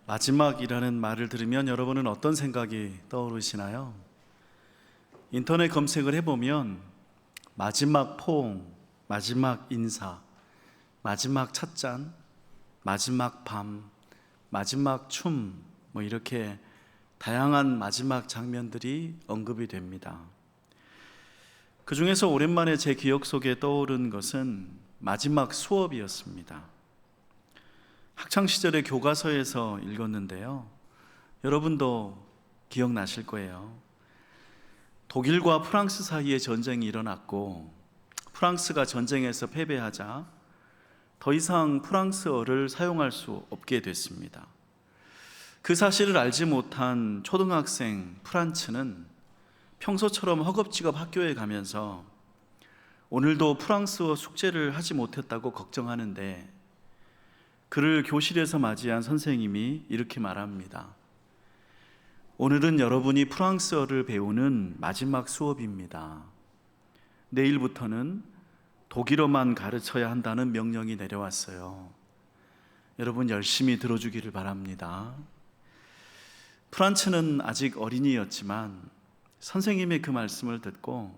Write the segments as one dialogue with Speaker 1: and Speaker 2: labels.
Speaker 1: 마지막이라는 말을 들으면 여러분은 어떤 생각이 떠오르시나요? 인터넷 검색을 해보면 마지막 포옹, 마지막 인사, 마지막 찻잔, 마지막 밤, 마지막 춤, 이렇게 다양한 마지막 장면들이 언급이 됩니다. 그 중에서 오랜만에 제 기억 속에 떠오른 것은 마지막 수업이었습니다. 학창시절에 교과서에서 읽었는데요, 여러분도 기억나실 거예요. 독일과 프랑스 사이에 전쟁이 일어났고 프랑스가 전쟁에서 패배하자 더 이상 프랑스어를 사용할 수 없게 됐습니다. 그 사실을 알지 못한 초등학생 프란츠는 평소처럼 허겁지겁 학교에 가면서 오늘도 프랑스어 숙제를 하지 못했다고 걱정하는데, 그를 교실에서 맞이한 선생님이 이렇게 말합니다. 오늘은 여러분이 프랑스어를 배우는 마지막 수업입니다. 내일부터는 독일어만 가르쳐야 한다는 명령이 내려왔어요. 여러분 열심히 들어주기를 바랍니다. 프란츠는 아직 어린이였지만 선생님의 그 말씀을 듣고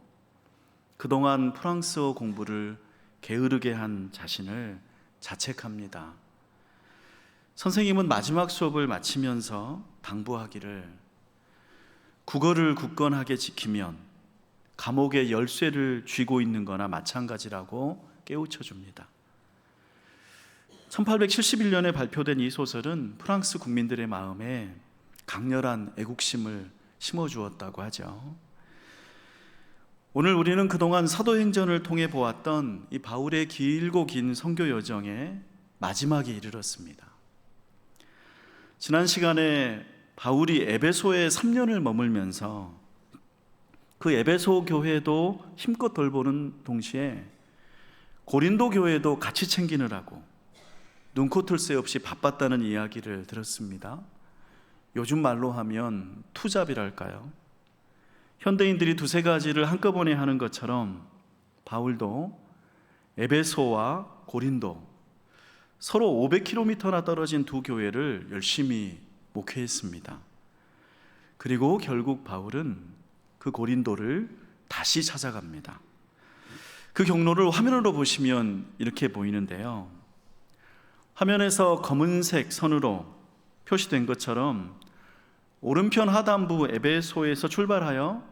Speaker 1: 그동안 프랑스어 공부를 게으르게 한 자신을 자책합니다. 선생님은 마지막 수업을 마치면서 당부하기를, 국어를 굳건하게 지키면 감옥의 열쇠를 쥐고 있는 거나 마찬가지라고 깨우쳐 줍니다. 1871년에 발표된 이 소설은 프랑스 국민들의 마음에 강렬한 애국심을 심어주었다고 하죠. 오늘 우리는 그동안 사도행전을 통해 보았던 이 바울의 길고 긴 선교 여정의 마지막에 이르렀습니다. 지난 시간에 바울이 에베소에 3년을 머물면서 그 에베소 교회도 힘껏 돌보는 동시에 고린도 교회도 같이 챙기느라고 눈코뜰 새 없이 바빴다는 이야기를 들었습니다. 요즘 말로 하면 투잡이랄까요? 현대인들이 두세 가지를 한꺼번에 하는 것처럼 바울도 에베소와 고린도, 서로 500km나 떨어진 두 교회를 열심히 목회했습니다. 그리고 결국 바울은 그 고린도를 다시 찾아갑니다. 그 경로를 화면으로 보시면 이렇게 보이는데요, 화면에서 검은색 선으로 표시된 것처럼 오른편 하단부 에베소에서 출발하여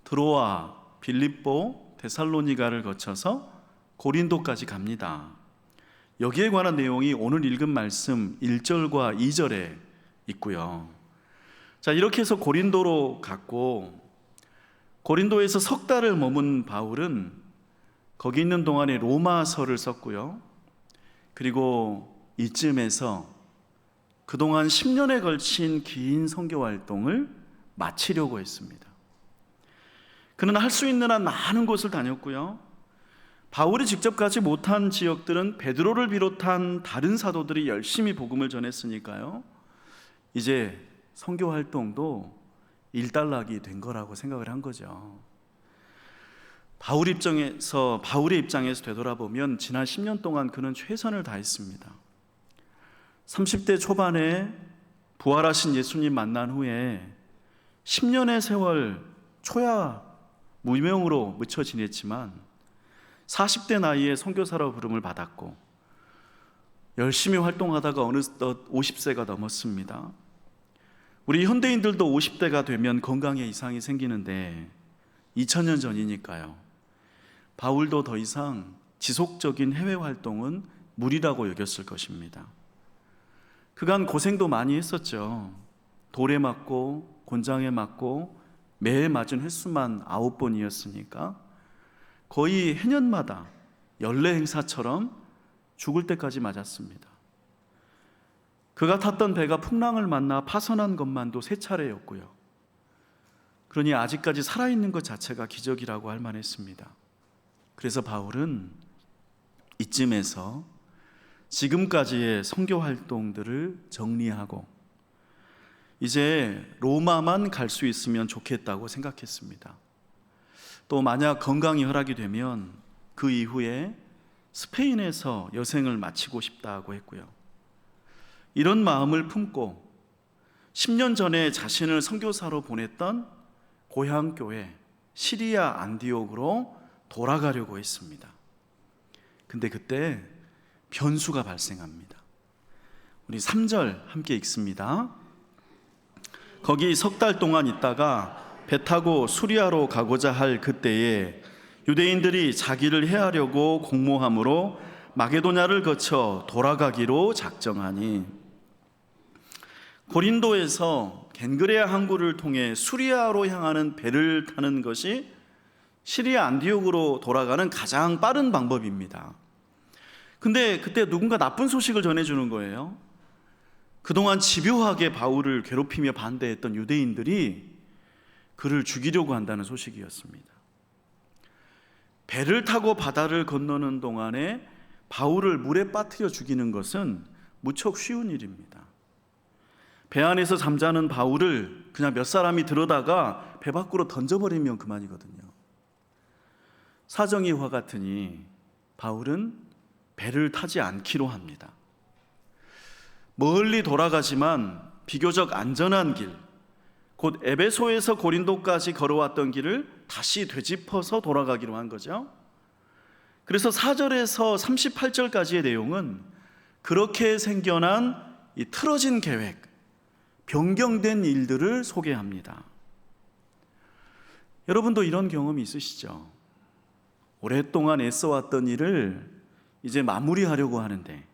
Speaker 1: 드로아, 빌립보, 데살로니가를 거쳐서 고린도까지 갑니다. 여기에 관한 내용이 오늘 읽은 말씀 1절과 2절에 있고요. 자, 이렇게 해서 고린도로 갔고, 고린도에서 석 달을 머문 바울은 거기 있는 동안에 로마서를 썼고요. 그리고 이쯤에서 그동안 10년에 걸친 긴 선교 활동을 마치려고 했습니다. 그는 할 수 있는 한 많은 곳을 다녔고요. 바울이 직접 가지 못한 지역들은 베드로를 비롯한 다른 사도들이 열심히 복음을 전했으니까요, 이제 선교 활동도 일단락이 된 거라고 생각을 한 거죠. 바울의 입장에서 되돌아보면 지난 10년 동안 그는 최선을 다했습니다. 30대 초반에 부활하신 예수님 만난 후에 10년의 세월 초야 무명으로 묻혀 지냈지만 40대 나이에 선교사로 부름을 받았고 열심히 활동하다가 어느덧 50세가 넘었습니다. 우리 현대인들도 50대가 되면 건강에 이상이 생기는데 2000년 전이니까요, 바울도 더 이상 지속적인 해외 활동은 무리라고 여겼을 것입니다. 그간 고생도 많이 했었죠. 돌에 맞고 곤장에 맞고 매에 맞은 횟수만 9번이었으니까 거의 해년마다 연례 행사처럼 죽을 때까지 맞았습니다. 그가 탔던 배가 풍랑을 만나 파손한 것만도 3차례였고요. 그러니 아직까지 살아있는 것 자체가 기적이라고 할 만했습니다. 그래서 바울은 이쯤에서 지금까지의 선교 활동들을 정리하고 이제 로마만 갈 수 있으면 좋겠다고 생각했습니다. 또 만약 건강이 허락이 되면 그 이후에 스페인에서 여생을 마치고 싶다고 했고요. 이런 마음을 품고 10년 전에 자신을 선교사로 보냈던 고향 교회 시리아 안디옥으로 돌아가려고 했습니다. 근데 그때 변수가 발생합니다. 우리 3절 함께 읽습니다. 거기 석 달 동안 있다가 배 타고 수리아로 가고자 할 그때에 유대인들이 자기를 해하려고 공모함으로 마게도냐를 거쳐 돌아가기로 작정하니, 고린도에서 겐그레아 항구를 통해 수리아로 향하는 배를 타는 것이 시리아 안디옥으로 돌아가는 가장 빠른 방법입니다. 근데 그때 누군가 나쁜 소식을 전해주는 거예요. 그동안 집요하게 바울을 괴롭히며 반대했던 유대인들이 그를 죽이려고 한다는 소식이었습니다. 배를 타고 바다를 건너는 동안에 바울을 물에 빠뜨려 죽이는 것은 무척 쉬운 일입니다. 배 안에서 잠자는 바울을 그냥 몇 사람이 들어다가 배 밖으로 던져버리면 그만이거든요. 사정이 이와 같으니 바울은 배를 타지 않기로 합니다. 멀리 돌아가지만 비교적 안전한 길, 곧 에베소에서 고린도까지 걸어왔던 길을 다시 되짚어서 돌아가기로 한 거죠. 그래서 4절에서 38절까지의 내용은 그렇게 생겨난 이 틀어진 계획, 변경된 일들을 소개합니다. 여러분도 이런 경험이 있으시죠? 오랫동안 애써왔던 일을 이제 마무리하려고 하는데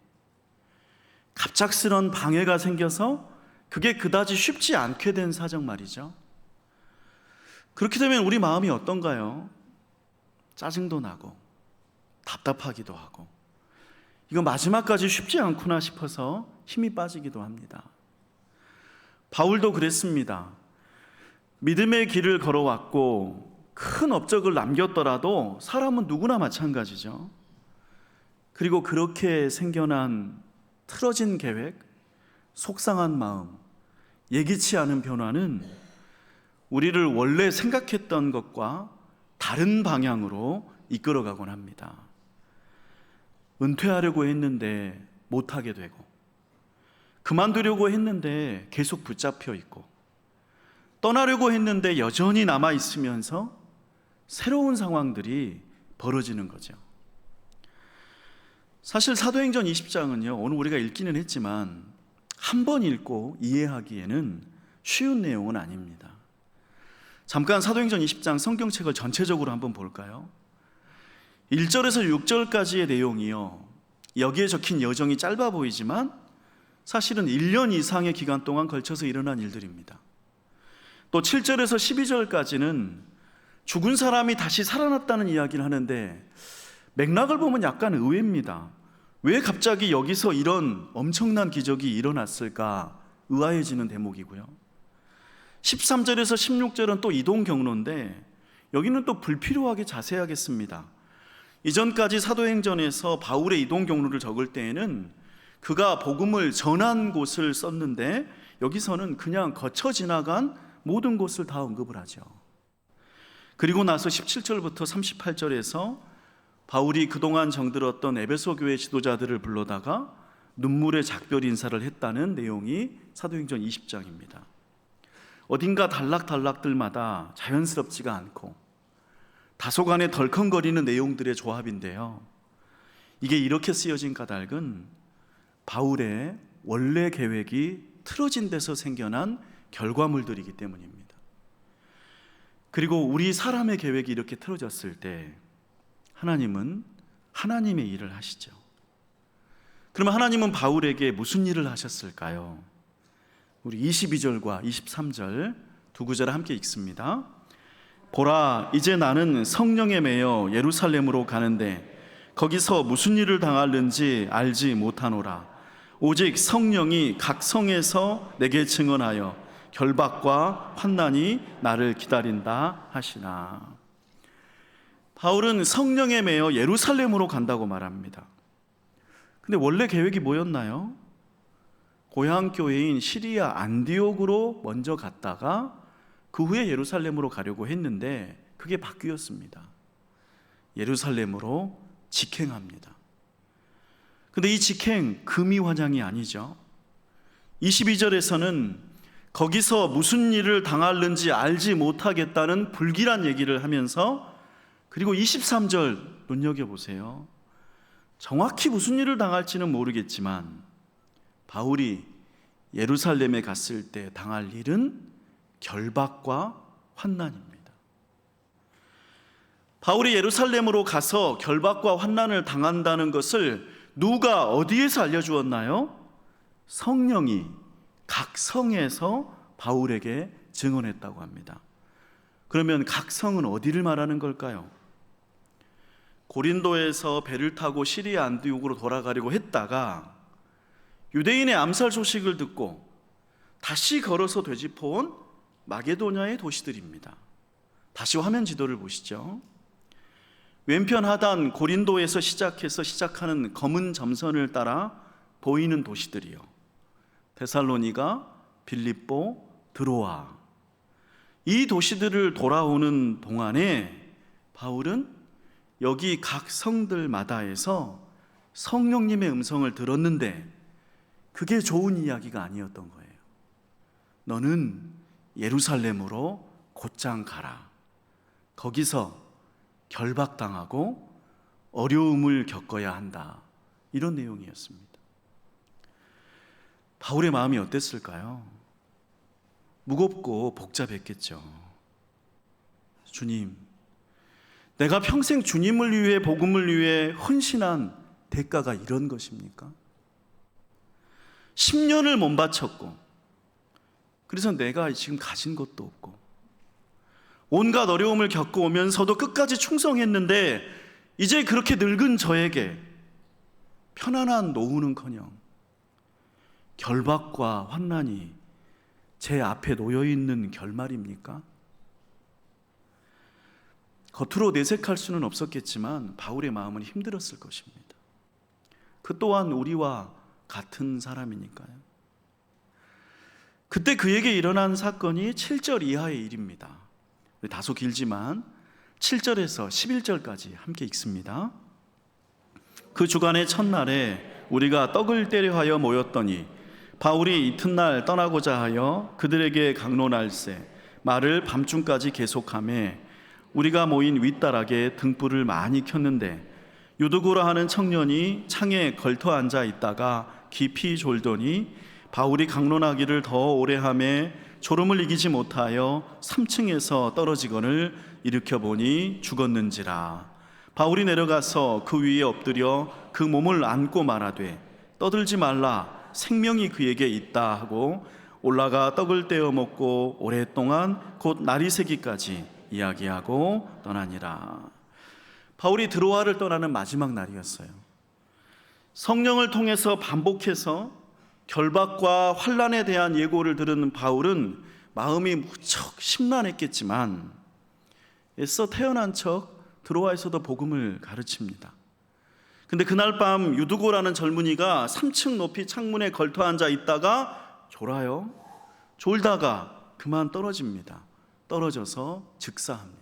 Speaker 1: 갑작스런 방해가 생겨서 그게 그다지 쉽지 않게 된 사정 말이죠. 그렇게 되면 우리 마음이 어떤가요? 짜증도 나고 답답하기도 하고, 이거 마지막까지 쉽지 않구나 싶어서 힘이 빠지기도 합니다. 바울도 그랬습니다. 믿음의 길을 걸어왔고 큰 업적을 남겼더라도 사람은 누구나 마찬가지죠. 그리고 그렇게 생겨난 틀어진 계획, 속상한 마음, 예기치 않은 변화는 우리를 원래 생각했던 것과 다른 방향으로 이끌어가곤 합니다. 은퇴하려고 했는데 못하게 되고, 그만두려고 했는데 계속 붙잡혀 있고, 떠나려고 했는데 여전히 남아있으면서 새로운 상황들이 벌어지는 거죠. 사실 사도행전 20장은요, 오늘 우리가 읽기는 했지만 한 번 읽고 이해하기에는 쉬운 내용은 아닙니다. 잠깐 사도행전 20장 성경책을 전체적으로 한번 볼까요? 1절에서 6절까지의 내용이요, 여기에 적힌 여정이 짧아 보이지만 사실은 1년 이상의 기간 동안 걸쳐서 일어난 일들입니다. 또 7절에서 12절까지는 죽은 사람이 다시 살아났다는 이야기를 하는데 맥락을 보면 약간 의외입니다. 왜 갑자기 여기서 이런 엄청난 기적이 일어났을까 의아해지는 대목이고요. 13절에서 16절은 또 이동 경로인데 여기는 또 불필요하게 자세하겠습니다. 이전까지 사도행전에서 바울의 이동 경로를 적을 때에는 그가 복음을 전한 곳을 썼는데 여기서는 그냥 거쳐 지나간 모든 곳을 다 언급을 하죠. 그리고 나서 17절부터 38절에서 바울이 그동안 정들었던 에베소 교회 지도자들을 불러다가 눈물의 작별 인사를 했다는 내용이 사도행전 20장입니다. 어딘가 단락들마다 자연스럽지가 않고 다소간에 덜컹거리는 내용들의 조합인데요, 이게 이렇게 쓰여진 까닭은 바울의 원래 계획이 틀어진 데서 생겨난 결과물들이기 때문입니다. 그리고 우리 사람의 계획이 이렇게 틀어졌을 때 하나님은 하나님의 일을 하시죠. 그러면 하나님은 바울에게 무슨 일을 하셨을까요? 우리 22절과 23절 두 구절을 함께 읽습니다. 보라, 이제 나는 성령에 매여 예루살렘으로 가는데 거기서 무슨 일을 당하는지 알지 못하노라. 오직 성령이 각 성에서 내게 증언하여 결박과 환난이 나를 기다린다 하시나. 바울은 성령에 매여 예루살렘으로 간다고 말합니다. 근데 원래 계획이 뭐였나요? 고향 교회인 시리아 안디옥으로 먼저 갔다가 그 후에 예루살렘으로 가려고 했는데 그게 바뀌었습니다. 예루살렘으로 직행합니다. 근데 이 직행 금이 환영이 아니죠. 22절에서는 거기서 무슨 일을 당하는지 알지 못하겠다는 불길한 얘기를 하면서, 그리고 23절 눈여겨보세요. 정확히 무슨 일을 당할지는 모르겠지만 바울이 예루살렘에 갔을 때 당할 일은 결박과 환난입니다. 바울이 예루살렘으로 가서 결박과 환난을 당한다는 것을 누가 어디에서 알려주었나요? 성령이 각 성에서 바울에게 증언했다고 합니다. 그러면 각 성은 어디를 말하는 걸까요? 고린도에서 배를 타고 시리아 안디옥으로 돌아가려고 했다가 유대인의 암살 소식을 듣고 다시 걸어서 되짚어온 마게도냐의 도시들입니다. 다시 화면 지도를 보시죠. 왼편 하단 고린도에서 시작하는 검은 점선을 따라 보이는 도시들이요, 데살로니가, 빌립보, 드로아. 이 도시들을 돌아오는 동안에 바울은 여기 각 성들마다에서 성령님의 음성을 들었는데 그게 좋은 이야기가 아니었던 거예요. 너는 예루살렘으로 곧장 가라. 거기서 결박당하고 어려움을 겪어야 한다. 이런 내용이었습니다. 바울의 마음이 어땠을까요? 무겁고 복잡했겠죠. 주님, 내가 평생 주님을 위해, 복음을 위해 헌신한 대가가 이런 것입니까? 10년을 못 바쳤고, 그래서 내가 지금 가진 것도 없고, 온갖 어려움을 겪어오면서도 끝까지 충성했는데 이제 그렇게 늙은 저에게 편안한 노후는커녕 결박과 환난이 제 앞에 놓여있는 결말입니까? 겉으로 내색할 수는 없었겠지만 바울의 마음은 힘들었을 것입니다. 그 또한 우리와 같은 사람이니까요. 그때 그에게 일어난 사건이 7절 이하의 일입니다. 다소 길지만 7절에서 11절까지 함께 읽습니다. 그 주간의 첫날에 우리가 떡을 떼려 하여 모였더니 바울이 이튿날 떠나고자 하여 그들에게 강론할세 말을 밤중까지 계속하매 우리가 모인 윗다락에 등불을 많이 켰는데 유두고라 하는 청년이 창에 걸터 앉아 있다가 깊이 졸더니 바울이 강론하기를 더 오래 하매 졸음을 이기지 못하여 3층에서 떨어지거늘 일으켜 보니 죽었는지라. 바울이 내려가서 그 위에 엎드려 그 몸을 안고 말하되 떠들지 말라, 생명이 그에게 있다 하고 올라가 떡을 떼어 먹고 오랫동안 곧 날이 새기까지 이야기하고 떠나니라. 바울이 드로아를 떠나는 마지막 날이었어요. 성령을 통해서 반복해서 결박과 환난에 대한 예고를 들은 바울은 마음이 무척 심란했겠지만 애써 태어난 척 드로아에서도 복음을 가르칩니다. 근데 그날 밤 유두고라는 젊은이가 3층 높이 창문에 걸터 앉아 있다가 졸아요. 졸다가 그만 떨어집니다. 떨어져서 즉사합니다.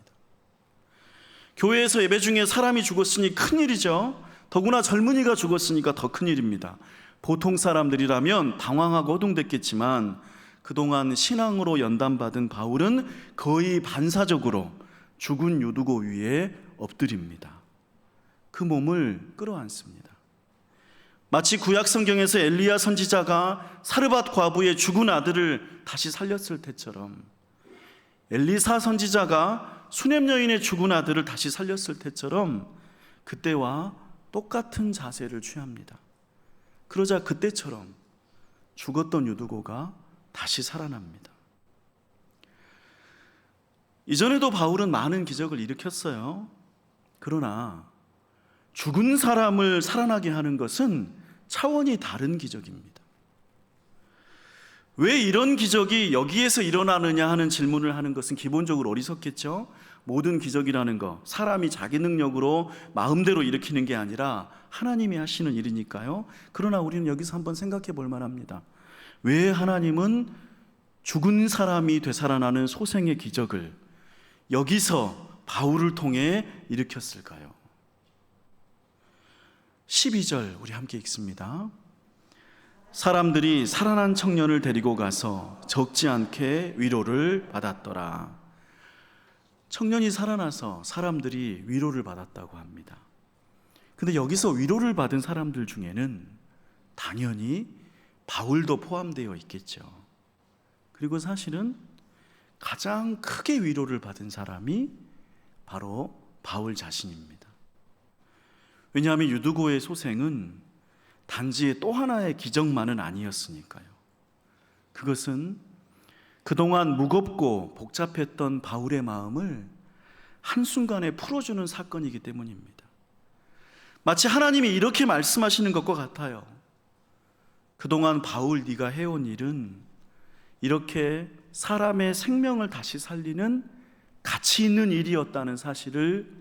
Speaker 1: 교회에서 예배 중에 사람이 죽었으니 큰일이죠. 더구나 젊은이가 죽었으니까 더 큰일입니다. 보통 사람들이라면 당황하고 허둥댔겠지만 그동안 신앙으로 연단받은 바울은 거의 반사적으로 죽은 유두고 위에 엎드립니다. 그 몸을 끌어안습니다. 마치 구약 성경에서 엘리야 선지자가 사르밧 과부의 죽은 아들을 다시 살렸을 때처럼, 엘리사 선지자가 수넴 여인의 죽은 아들을 다시 살렸을 때처럼 그때와 똑같은 자세를 취합니다. 그러자 그때처럼 죽었던 유두고가 다시 살아납니다. 이전에도 바울은 많은 기적을 일으켰어요. 그러나 죽은 사람을 살아나게 하는 것은 차원이 다른 기적입니다. 왜 이런 기적이 여기에서 일어나느냐 하는 질문을 하는 것은 기본적으로 어리석겠죠. 모든 기적이라는 거 사람이 자기 능력으로 마음대로 일으키는 게 아니라 하나님이 하시는 일이니까요. 그러나 우리는 여기서 한번 생각해 볼 만합니다. 왜 하나님은 죽은 사람이 되살아나는 소생의 기적을 여기서 바울을 통해 일으켰을까요? 12절 우리 함께 읽습니다. 사람들이 살아난 청년을 데리고 가서 적지 않게 위로를 받았더라. 청년이 살아나서 사람들이 위로를 받았다고 합니다. 근데 여기서 위로를 받은 사람들 중에는 당연히 바울도 포함되어 있겠죠. 그리고 사실은 가장 크게 위로를 받은 사람이 바로 바울 자신입니다. 왜냐하면 유두고의 소생은 단지 또 하나의 기적만은 아니었으니까요. 그것은 그동안 무겁고 복잡했던 바울의 마음을 한순간에 풀어주는 사건이기 때문입니다. 마치 하나님이 이렇게 말씀하시는 것과 같아요. 그동안 바울 네가 해온 일은 이렇게 사람의 생명을 다시 살리는 가치 있는 일이었다는 사실을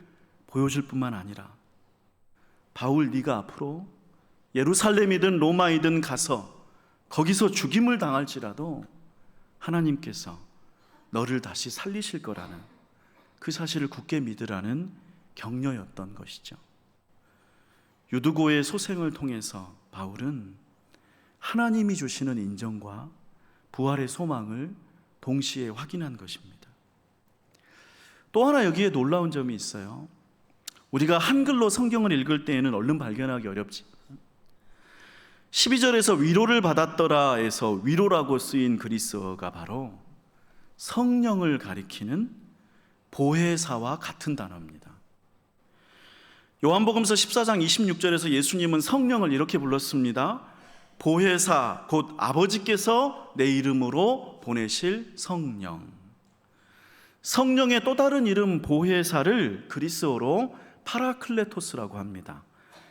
Speaker 1: 보여줄 뿐만 아니라 바울 네가 앞으로 예루살렘이든 로마이든 가서 거기서 죽임을 당할지라도 하나님께서 너를 다시 살리실 거라는 그 사실을 굳게 믿으라는 격려였던 것이죠. 유두고의 소생을 통해서 바울은 하나님이 주시는 인정과 부활의 소망을 동시에 확인한 것입니다. 또 하나 여기에 놀라운 점이 있어요. 우리가 한글로 성경을 읽을 때에는 얼른 발견하기 어렵지만 12절에서 위로를 받았더라에서 위로라고 쓰인 그리스어가 바로 성령을 가리키는 보혜사와 같은 단어입니다. 요한복음서 14장 26절에서 예수님은 성령을 이렇게 불렀습니다. 보혜사 곧 아버지께서 내 이름으로 보내실 성령. 성령의 또 다른 이름 보혜사를 그리스어로 파라클레토스라고 합니다.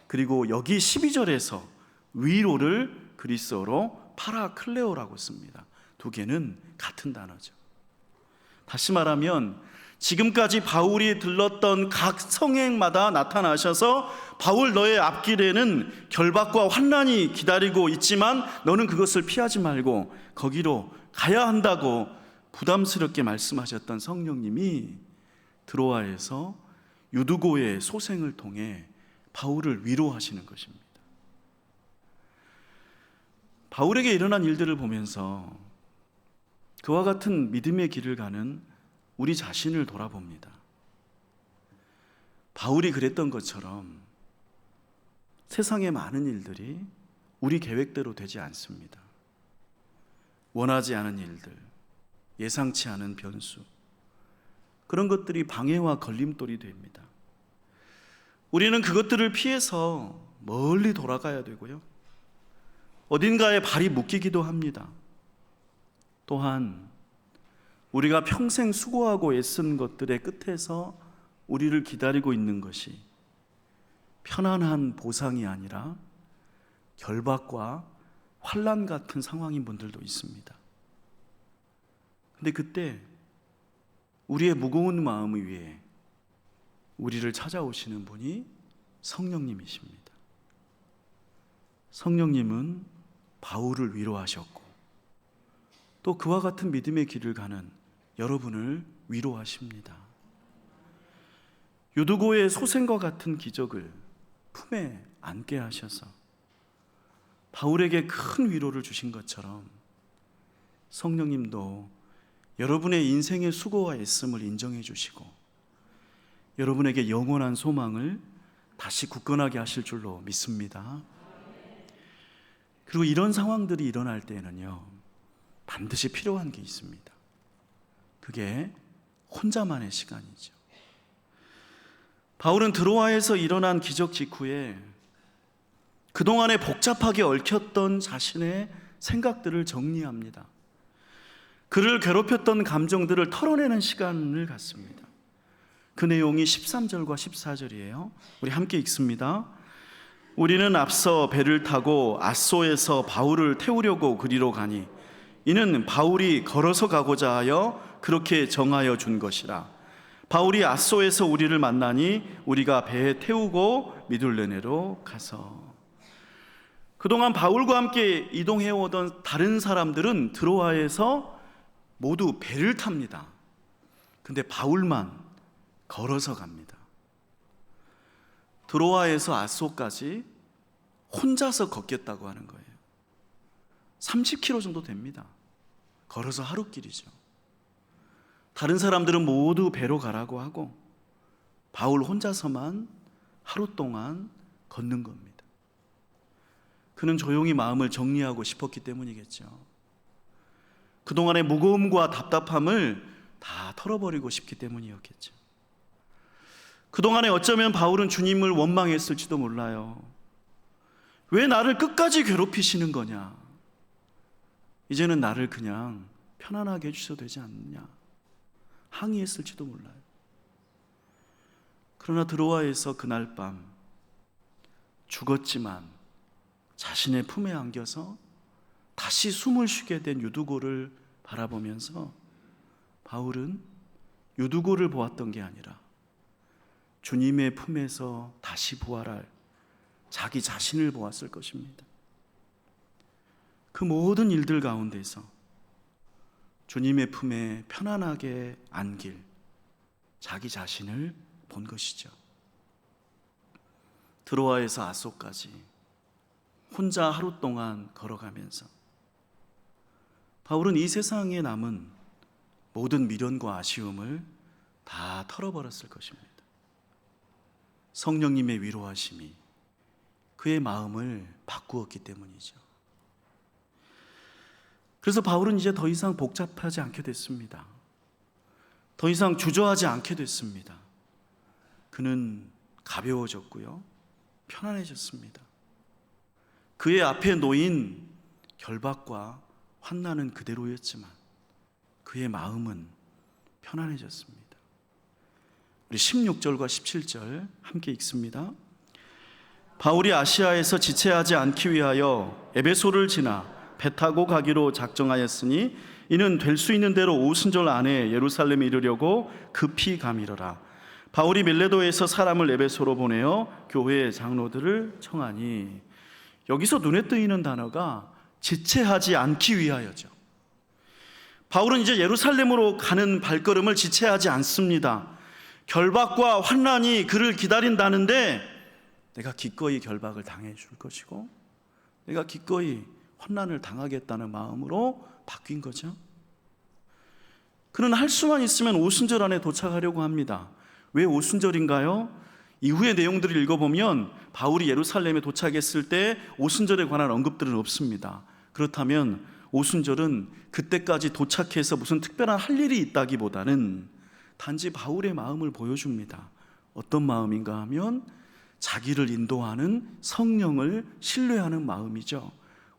Speaker 1: 그리고 여기 12절에서 위로를 그리스어로 파라클레오라고 씁니다. 두 개는 같은 단어죠. 다시 말하면 지금까지 바울이 들렀던 각 성행마다 나타나셔서 바울 너의 앞길에는 결박과 환난이 기다리고 있지만 너는 그것을 피하지 말고 거기로 가야 한다고 부담스럽게 말씀하셨던 성령님이 드로아에서 유두고의 소생을 통해 바울을 위로하시는 것입니다. 바울에게 일어난 일들을 보면서 그와 같은 믿음의 길을 가는 우리 자신을 돌아봅니다. 바울이 그랬던 것처럼 세상의 많은 일들이 우리 계획대로 되지 않습니다. 원하지 않은 일들, 예상치 않은 변수, 그런 것들이 방해와 걸림돌이 됩니다. 우리는 그것들을 피해서 멀리 돌아가야 되고요. 어딘가에 발이 묶이기도 합니다. 또한 우리가 평생 수고하고 애쓴 것들의 끝에서 우리를 기다리고 있는 것이 편안한 보상이 아니라 결박과 환난 같은 상황인 분들도 있습니다. 근데 그때 우리의 무거운 마음 위에 우리를 찾아오시는 분이 성령님이십니다. 성령님은 바울을 위로하셨고 또 그와 같은 믿음의 길을 가는 여러분을 위로하십니다. 유두고의 소생과 같은 기적을 품에 안게 하셔서 바울에게 큰 위로를 주신 것처럼 성령님도 여러분의 인생의 수고와 애씀을 인정해 주시고 여러분에게 영원한 소망을 다시 굳건하게 하실 줄로 믿습니다. 그리고 이런 상황들이 일어날 때는요, 반드시 필요한 게 있습니다. 그게 혼자만의 시간이죠. 바울은 드로아에서 일어난 기적 직후에 그동안에 복잡하게 얽혔던 자신의 생각들을 정리합니다. 그를 괴롭혔던 감정들을 털어내는 시간을 갖습니다. 그 내용이 13절과 14절이에요. 우리 함께 읽습니다. 우리는 앞서 배를 타고 앗소에서 바울을 태우려고 그리로 가니 이는 바울이 걸어서 가고자 하여 그렇게 정하여 준 것이라. 바울이 앗소에서 우리를 만나니 우리가 배에 태우고 미둘레네로 가서. 그동안 바울과 함께 이동해 오던 다른 사람들은 드로아에서 모두 배를 탑니다. 근데 바울만 걸어서 갑니다. 드로아에서 앗소까지 혼자서 걷겠다고 하는 거예요. 30km 정도 됩니다. 걸어서 하루길이죠. 다른 사람들은 모두 배로 가라고 하고 바울 혼자서만 하루 동안 걷는 겁니다. 그는 조용히 마음을 정리하고 싶었기 때문이겠죠. 그동안의 무거움과 답답함을 다 털어버리고 싶기 때문이었겠죠. 그동안에 어쩌면 바울은 주님을 원망했을지도 몰라요. 왜 나를 끝까지 괴롭히시는 거냐? 이제는 나를 그냥 편안하게 해주셔도 되지 않느냐? 항의했을지도 몰라요. 그러나 드로아에서 그날 밤 죽었지만 자신의 품에 안겨서 다시 숨을 쉬게 된 유두고를 바라보면서 바울은 유두고를 보았던 게 아니라 주님의 품에서 다시 부활할 자기 자신을 보았을 것입니다. 그 모든 일들 가운데서 주님의 품에 편안하게 안길 자기 자신을 본 것이죠. 드로아에서 아소까지 혼자 하루 동안 걸어가면서 바울은 이 세상에 남은 모든 미련과 아쉬움을 다 털어버렸을 것입니다. 성령님의 위로하심이 그의 마음을 바꾸었기 때문이죠. 그래서 바울은 이제 더 이상 복잡하지 않게 됐습니다. 더 이상 주저하지 않게 됐습니다. 그는 가벼워졌고요, 편안해졌습니다. 그의 앞에 놓인 결박과 환난은 그대로였지만 그의 마음은 편안해졌습니다. 우리 16절과 17절 함께 읽습니다. 바울이 아시아에서 지체하지 않기 위하여 에베소를 지나 배 타고 가기로 작정하였으니 이는 될 수 있는 대로 오순절 안에 예루살렘에 이르려고 급히 가미르라. 바울이 밀레도에서 사람을 에베소로 보내어 교회의 장로들을 청하니, 여기서 눈에 띄는 단어가 지체하지 않기 위하여죠. 바울은 이제 예루살렘으로 가는 발걸음을 지체하지 않습니다. 결박과 환난이 그를 기다린다는데 내가 기꺼이 결박을 당해 줄 것이고 내가 기꺼이 환난을 당하겠다는 마음으로 바뀐 거죠. 그는 할 수만 있으면 오순절 안에 도착하려고 합니다. 왜 오순절인가요? 이후의 내용들을 읽어보면 바울이 예루살렘에 도착했을 때 오순절에 관한 언급들은 없습니다. 그렇다면 오순절은 그때까지 도착해서 무슨 특별한 할 일이 있다기보다는 단지 바울의 마음을 보여줍니다. 어떤 마음인가 하면 자기를 인도하는 성령을 신뢰하는 마음이죠.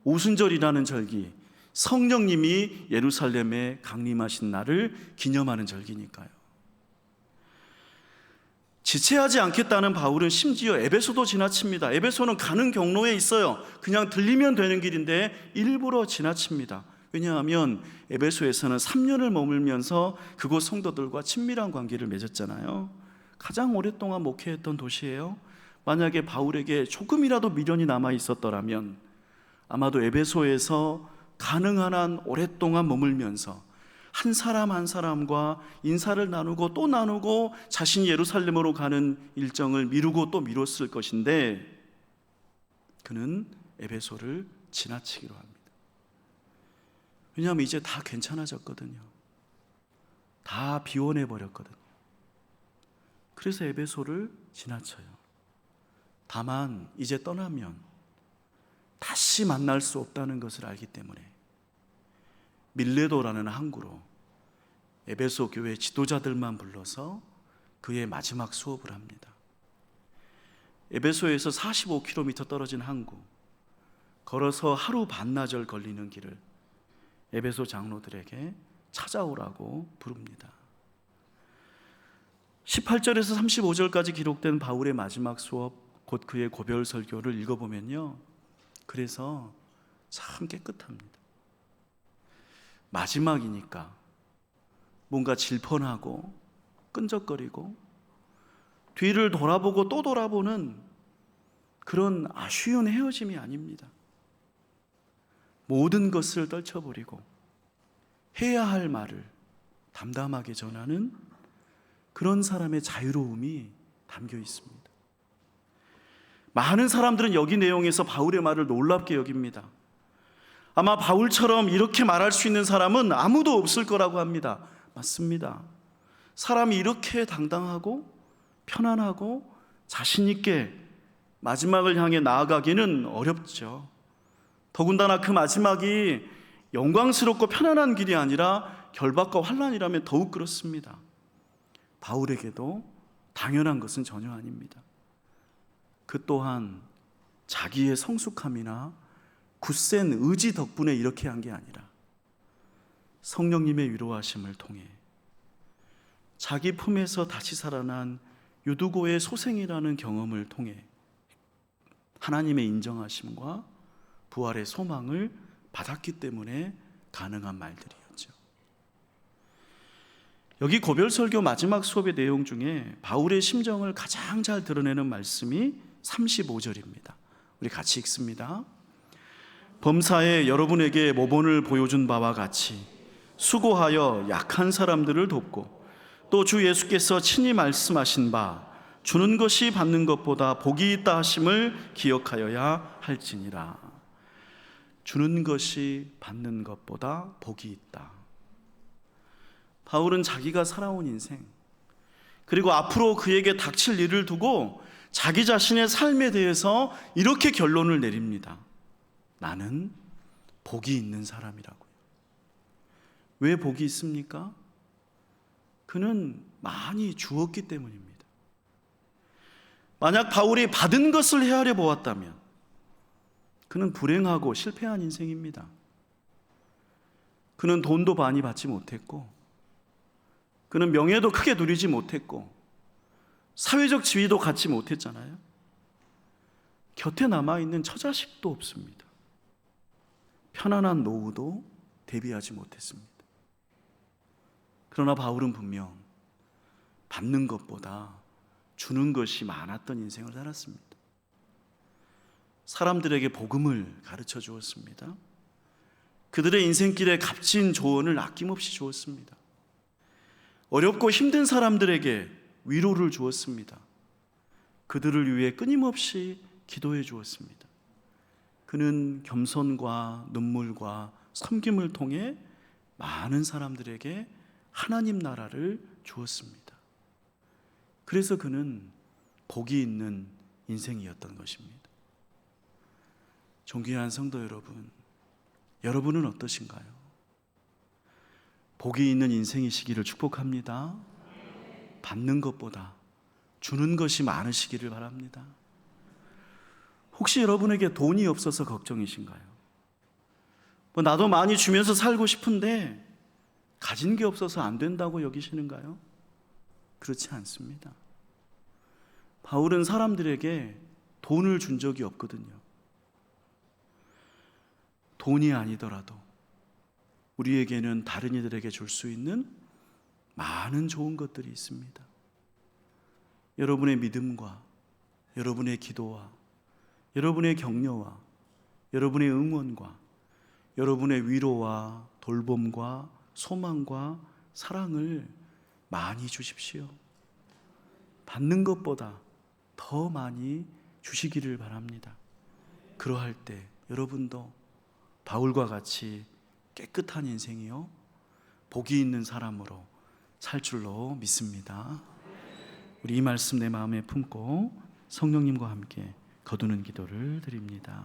Speaker 1: 오순절이라는 절기, 성령님이 예루살렘에 강림하신 날을 기념하는 절기니까요. 지체하지 않겠다는 바울은 심지어 에베소도 지나칩니다. 에베소는 가는 경로에 있어요. 그냥 들리면 되는 길인데 일부러 지나칩니다. 왜냐하면 에베소에서는 3년을 머물면서 그곳 성도들과 친밀한 관계를 맺었잖아요. 가장 오랫동안 목회했던 도시예요. 만약에 바울에게 조금이라도 미련이 남아 있었더라면 아마도 에베소에서 가능한 한 오랫동안 머물면서 한 사람 한 사람과 인사를 나누고 또 나누고 자신이 예루살렘으로 가는 일정을 미루고 또 미뤘을 것인데 그는 에베소를 지나치기로 합니다. 왜냐하면 이제 다 괜찮아졌거든요. 다 비워내버렸거든요. 그래서 에베소를 지나쳐요. 다만 이제 떠나면 다시 만날 수 없다는 것을 알기 때문에 밀레도라는 항구로 에베소 교회 지도자들만 불러서 그의 마지막 수업을 합니다. 에베소에서 45km 떨어진 항구, 걸어서 하루 반나절 걸리는 길을 에베소 장로들에게 찾아오라고 부릅니다. 18절에서 35절까지 기록된 바울의 마지막 수업, 곧 그의 고별 설교를 읽어보면요, 그래서 참 깨끗합니다. 마지막이니까 뭔가 질펀하고 끈적거리고 뒤를 돌아보고 또 돌아보는 그런 아쉬운 헤어짐이 아닙니다. 모든 것을 떨쳐버리고 해야 할 말을 담담하게 전하는 그런 사람의 자유로움이 담겨 있습니다. 많은 사람들은 여기 내용에서 바울의 말을 놀랍게 여깁니다. 아마 바울처럼 이렇게 말할 수 있는 사람은 아무도 없을 거라고 합니다. 맞습니다. 사람이 이렇게 당당하고 편안하고 자신 있게 마지막을 향해 나아가기는 어렵죠. 더군다나 그 마지막이 영광스럽고 편안한 길이 아니라 결박과 환난이라면 더욱 그렇습니다. 바울에게도 당연한 것은 전혀 아닙니다. 그 또한 자기의 성숙함이나 굳센 의지 덕분에 이렇게 한 게 아니라 성령님의 위로하심을 통해 자기 품에서 다시 살아난 유두고의 소생이라는 경험을 통해 하나님의 인정하심과 부활의 소망을 받았기 때문에 가능한 말들이었죠. 여기 고별설교 마지막 수업의 내용 중에 바울의 심정을 가장 잘 드러내는 말씀이 35절입니다. 우리 같이 읽습니다. 범사에 여러분에게 모본을 보여준 바와 같이 수고하여 약한 사람들을 돕고 또 주 예수께서 친히 말씀하신 바 주는 것이 받는 것보다 복이 있다 하심을 기억하여야 할지니라. 주는 것이 받는 것보다 복이 있다. 바울은 자기가 살아온 인생, 그리고 앞으로 그에게 닥칠 일을 두고 자기 자신의 삶에 대해서 이렇게 결론을 내립니다. 나는 복이 있는 사람이라고요. 왜 복이 있습니까? 그는 많이 주었기 때문입니다. 만약 바울이 받은 것을 헤아려 보았다면 그는 불행하고 실패한 인생입니다. 그는 돈도 많이 받지 못했고, 그는 명예도 크게 누리지 못했고, 사회적 지위도 갖지 못했잖아요. 곁에 남아있는 처자식도 없습니다. 편안한 노후도 대비하지 못했습니다. 그러나 바울은 분명 받는 것보다 주는 것이 많았던 인생을 살았습니다. 사람들에게 복음을 가르쳐 주었습니다. 그들의 인생길에 값진 조언을 아낌없이 주었습니다. 어렵고 힘든 사람들에게 위로를 주었습니다. 그들을 위해 끊임없이 기도해 주었습니다. 그는 겸손과 눈물과 섬김을 통해 많은 사람들에게 하나님 나라를 주었습니다. 그래서 그는 복이 있는 인생이었던 것입니다. 존귀한 성도 여러분, 여러분은 어떠신가요? 복이 있는 인생이시기를 축복합니다. 받는 것보다 주는 것이 많으시기를 바랍니다. 혹시 여러분에게 돈이 없어서 걱정이신가요? 나도 많이 주면서 살고 싶은데 가진 게 없어서 안 된다고 여기시는가요? 그렇지 않습니다. 바울은 사람들에게 돈을 준 적이 없거든요. 돈이 아니더라도 우리에게는 다른 이들에게 줄 수 있는 많은 좋은 것들이 있습니다. 여러분의 믿음과 여러분의 기도와 여러분의 격려와 여러분의 응원과 여러분의 위로와 돌봄과 소망과 사랑을 많이 주십시오. 받는 것보다 더 많이 주시기를 바랍니다. 그러할 때 여러분도 바울과 같이 깨끗한 인생이요 복이 있는 사람으로 살 줄로 믿습니다. 우리 이 말씀 내 마음에 품고 성령님과 함께 거두는 기도를 드립니다.